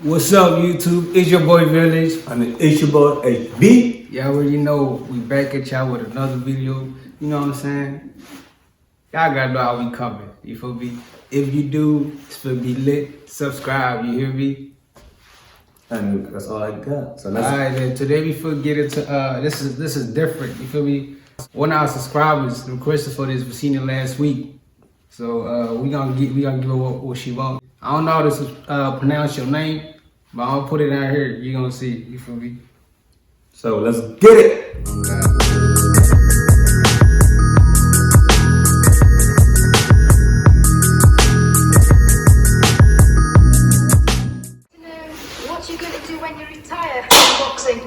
What's up, YouTube? It's your boy Village. And it's your boy HB. Y'all already know we back at y'all with another video. You know what I'm saying? Y'all gotta know how we coming. You feel me? If you do, it's for be lit. Subscribe. You hear me? And that's all I got. So All right, then today before we get into this is different. You feel me? One of our subscribers requested for this. We seen it last week, so we gonna give her what she wants. I don't know how to pronounce your name, but I'm gonna put it out here. You gonna see. You feel me? So let's get it. What you going to do when you retire from boxing?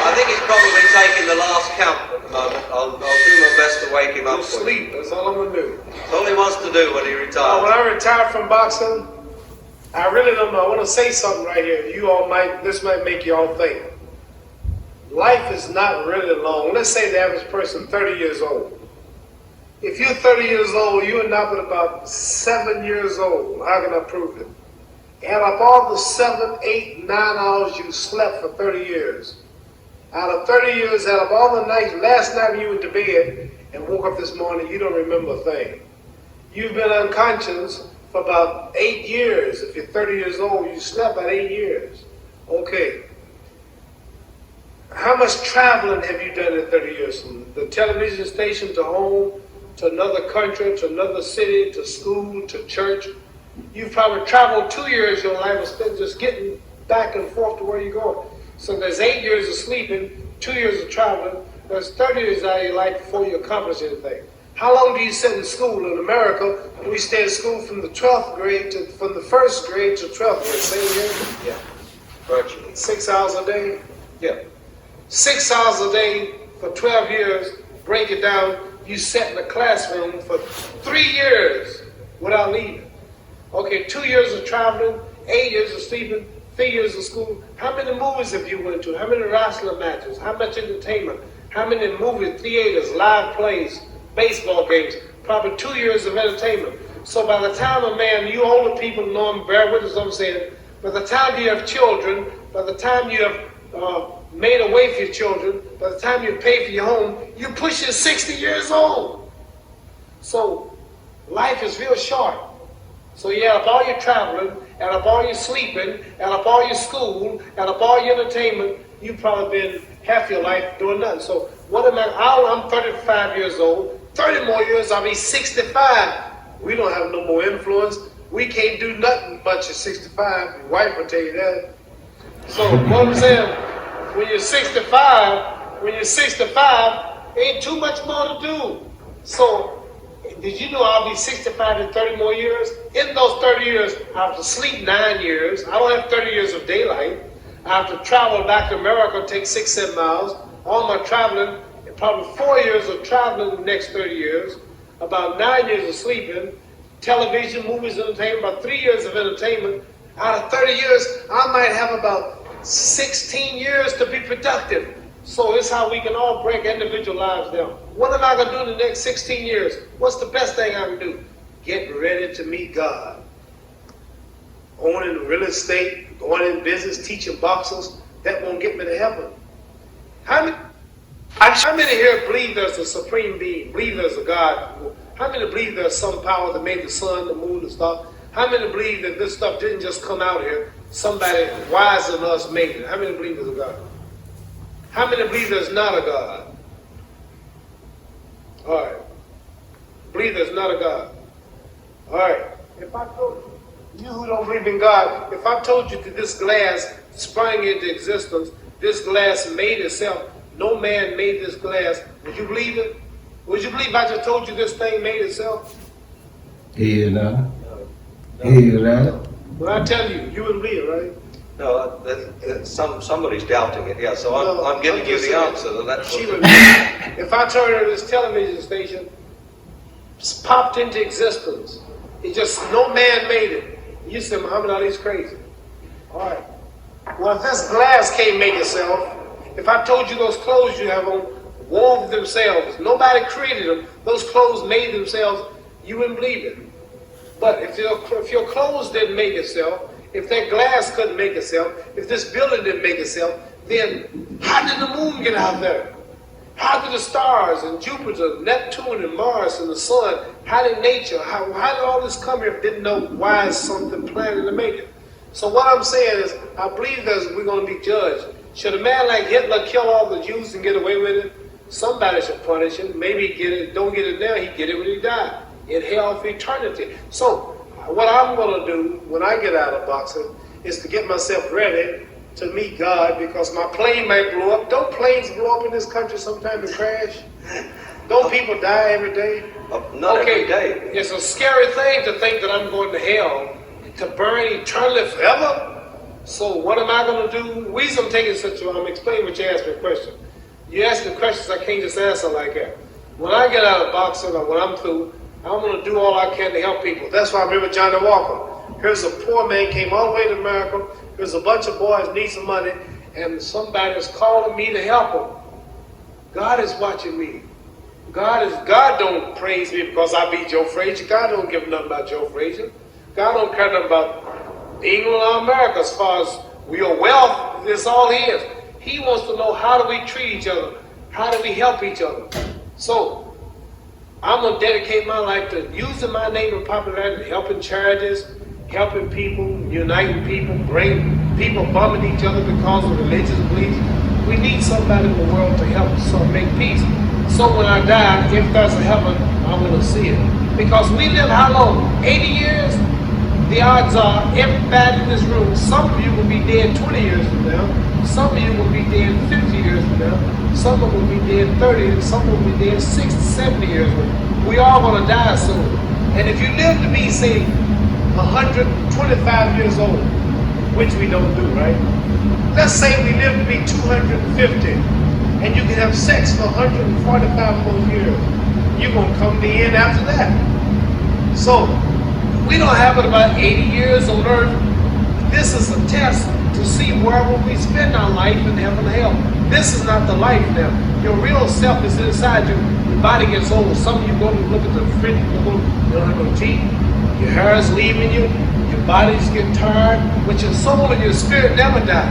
I think he's probably taking the last count at the moment. I'll do my best to wake him up. Sleep, that's all I'm going to do. That's all he wants to do when he retires. When I retire from boxing, I really don't know. I want to say something right here. This might make you all think. Life is not really long. Let's say the average person 30 years old. If you're 30 years old, you're not but about 7 years old. How can I prove it? Add up all the 7, 8, 9 hours you slept for 30 years. Out of 30 years, out of all the nights, last night you went to bed and woke up this morning, you don't remember a thing. You've been unconscious for about 8 years. If you're 30 years old, you slept about 8 years. Okay. How much traveling have you done in 30 years? From the television station to home, to another country, to another city, to school, to church. You've probably traveled 2 years your life and spent just getting back and forth to where you're going. So there's 8 years of sleeping, 2 years of traveling. There's 30 years out of your life before you accomplish anything. How long do you sit in school? In America, we stay in school from the 12th grade from the 1st grade to 12th grade. Same year? Yeah. Virtually. 6 hours a day? Yeah. 6 hours a day for 12 years. Break it down. You sat in the classroom for 3 years without leaving. Okay, 2 years of traveling, 8 years of sleeping, 3 years of school. How many movies have you went to? How many wrestling matches? How much entertainment? How many movie theaters, live plays, baseball games? Probably 2 years of entertainment. So by the time a man, you older people know him, bear with us what I'm saying, by the time you have children, by the time you have made a way for your children, by the time you pay for your home, you're pushing 60 years old. So life is real short. So you add up all your traveling, add up all your sleeping, add up all your school, add up all your entertainment, you've probably been half your life doing nothing. So what am I'm 35 years old, 30 more years, I'll be 65. We don't have no more influence. We can't do nothing much at 65. Your wife will tell you that. So what I'm saying, when you're 65, ain't too much more to do. So did you know I'll be 65 in 30 more years? In those 30 years, I have to sleep 9 years. I don't have 30 years of daylight. I have to travel back to America, take 6, 7 miles. All my traveling, probably 4 years of traveling in the next 30 years. About 9 years of sleeping. Television, movies, entertainment. About 3 years of entertainment. Out of 30 years, I might have about 16 years to be productive. So it's how we can all break individual lives down. What am I going to do in the next 16 years? What's the best thing I can do? Get ready to meet God. Owning real estate, going in business, teaching boxers, that won't get me to heaven. How many here believe there's a supreme being, believe there's a God? How many believe there's some power that made the sun, the moon, the stars? How many believe that this stuff didn't just come out here? Somebody wiser than us made it. How many believe there's a God? How many believe there's not a God? All right. Believe there's not a God. All right. If I told you who don't believe in God, if I told you that this glass sprang into existence, this glass made itself, no man made this glass, would you believe it? Would you believe I just told you this thing made itself? Yeah, no. Yeah, right. When I tell you, you wouldn't believe it, right? No, somebody's doubting it, yeah, so I'm giving you the answer. That's she would if I told her this television station popped into existence, it just, no man made it. You said Muhammad Ali's crazy. All right. Well, if this glass can't make itself, if I told you those clothes you have on wove themselves. Nobody created them. Those clothes made themselves. You wouldn't believe it. But if your clothes didn't make itself, if that glass couldn't make itself, if this building didn't make itself, then how did the moon get out there? How did the stars and Jupiter, Neptune and Mars and the sun, how did nature, how did all this come here if didn't know why is something planning to make it? So what I'm saying is, I believe that we're going to be judged. Should a man like Hitler kill all the Jews and get away with it? Somebody should punish him. Maybe don't get it now, he get it when he died. In hell for eternity. So what I'm going to do when I get out of boxing is to get myself ready to meet God, because my plane might blow up. Don't planes blow up in this country sometime and crash? Don't people die every day? Not every day. It's a scary thing to think that I'm going to hell to burn eternally forever. So what am I going to do? The reason I'm taking such a, I'm explaining what you asked me a question. You ask me questions I can't just answer like that. When I get out of boxing or when I'm through, I'm going to do all I can to help people. That's why I remember Johnny Walker. Here's a poor man, came all the way to America. Here's a bunch of boys need some money, and somebody is calling me to help them. God is watching me. God don't praise me because I beat Joe Frazier. God don't give nothing about Joe Frazier. God don't care nothing about England or America as far as your wealth. That's all He is. He wants to know, how do we treat each other? How do we help each other? So I'm going to dedicate my life to using my name and popularity, helping charities, helping people, uniting people, bring people bumming each other because of religious beliefs. We need somebody in the world to help us make peace. So when I die, if there's a heaven, I'm going to see it. Because we live how long? 80 years? The odds are everybody in this room, some of you will be dead 20 years from now, some of you will be dead 50 years from now, some of them will be dead 30, and some will be dead 60, 70 years from now. We all going to die soon. And if you live to be, say, 125 years old, which we don't do, right? Let's say we live to be 250, and you can have sex for 145 more years. You're going to come to the end after that. So, we don't have it about 80 years on earth. This is a test to see where will we spend our life in heaven and hell. This is not the life now. Your real self is inside you. Your body gets old. Some of you go to look at the fridge, you don't have no teeth. Your hair is leaving you. Your body's getting tired. But your soul and your spirit never die.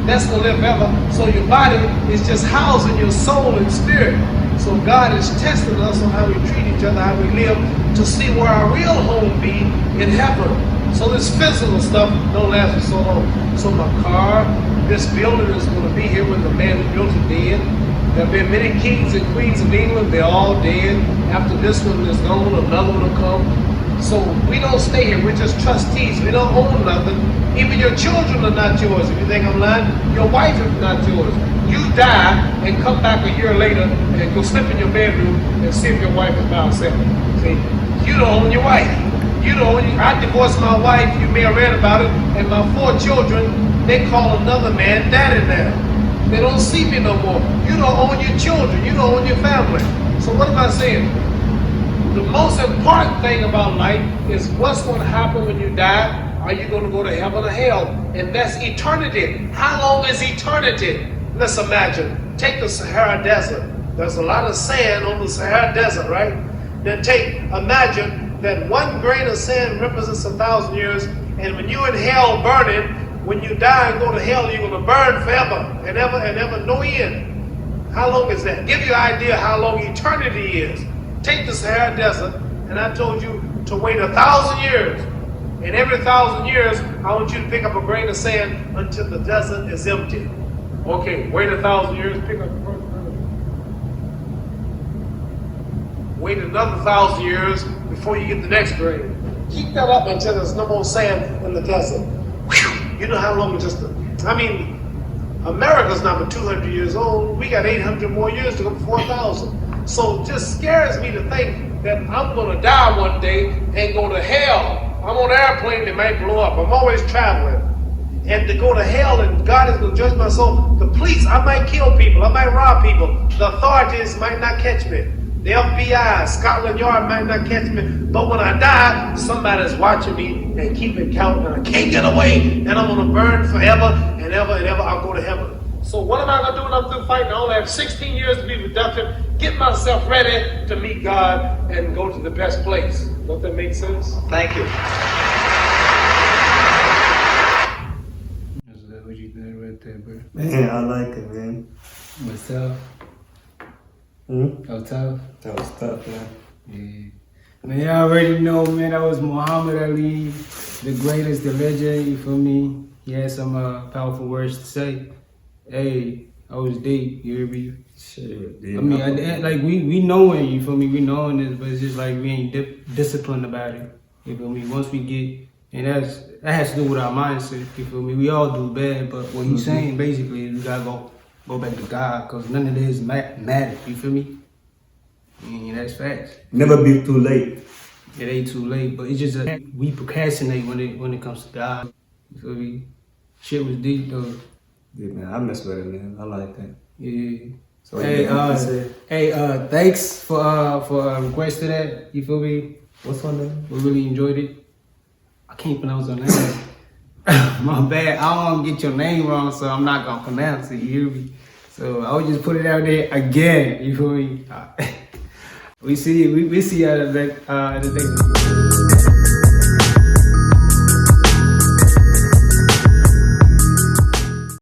That's going to live ever. So your body is just housing your soul and spirit. So God is testing us on how we treat each other, how we live, to see where our real home be in heaven. So this physical stuff don't last for so long. So my car, this building is going to be here when the man who built it dead. There have been many kings and queens of England. They're all dead. After this one is gone, another one will come. So we don't stay here. We're just trustees. We don't own nothing. Even your children are not yours. If you think I'm lying, your wife is not yours. You die and come back a year later and go slip in your bedroom and see if your wife is by herself. See, you don't own your wife. You don't own. I divorced my wife. You may have read about it. And my 4 children, they call another man daddy now. They don't see me no more. You don't own your children. You don't own your family. So what am I saying? The most important thing about life is what's going to happen when you die. Are you going to go to heaven or hell? And that's eternity. How long is eternity? Let's imagine. Take the Sahara Desert. There's a lot of sand on the Sahara Desert, right? Then imagine that 1 grain of sand represents 1,000 years. And when you're in hell burning, when you die and go to hell, you're going to burn forever and ever and ever, no end. How long is that? Give you an idea how long eternity is. Take the Sahara Desert, and I told you to wait 1,000 years. And every 1,000 years, I want you to pick up a grain of sand until the desert is empty. Okay, wait 1,000 years, pick up the first grain. Wait another 1,000 years before you get the next grain. Keep that up until there's no more sand in the desert. Whew. You know how long America's not but 200 years old. We got 800 more years to go before 1,000. So it just scares me to think that I'm going to die one day and go to hell. I'm on an airplane that might blow up. I'm always traveling. And to go to hell and God is going to judge my soul. The police, I might kill people. I might rob people. The authorities might not catch me. The FBI, Scotland Yard might not catch me. But when I die, somebody's watching me and keeping count. And I can't get away. And I'm going to burn forever and ever and ever. I'll go to heaven. So what am I gonna do when I'm through fighting? I only have 16 years to be productive, get myself ready to meet God and go to the best place. Don't that make sense? Thank you. What you think right there, bro? Man, I like it, man. What's tough? Oh, tough? That was tough, man. Yeah. Man, y'all already know, man, that was Muhammad Ali, the greatest, the legend, you feel me? He had some powerful words to say. Hey, I was deep, you hear me? Shit, I mean, like, we knowing, you feel me? We knowing this, but it's just like we ain't disciplined about it, you feel me? Once we get, and that has to do with our mindset, you feel me? We all do bad, but what he's saying basically is we gotta go back to God, because none of this matter, you feel me? And that's facts. Never be too late. It ain't too late, but it's just that we procrastinate when it comes to God. You feel me? Shit was deep though. Yeah, man, I mess with it, man. I like that. Yeah. So Hey, thanks for requesting that. You feel me? what's her name? We really enjoyed it. I can't pronounce her name. My bad. I don't want to get your name wrong, so I'm not gonna pronounce it. You hear me? So I would just put it out there again. You feel me? We see you at the next.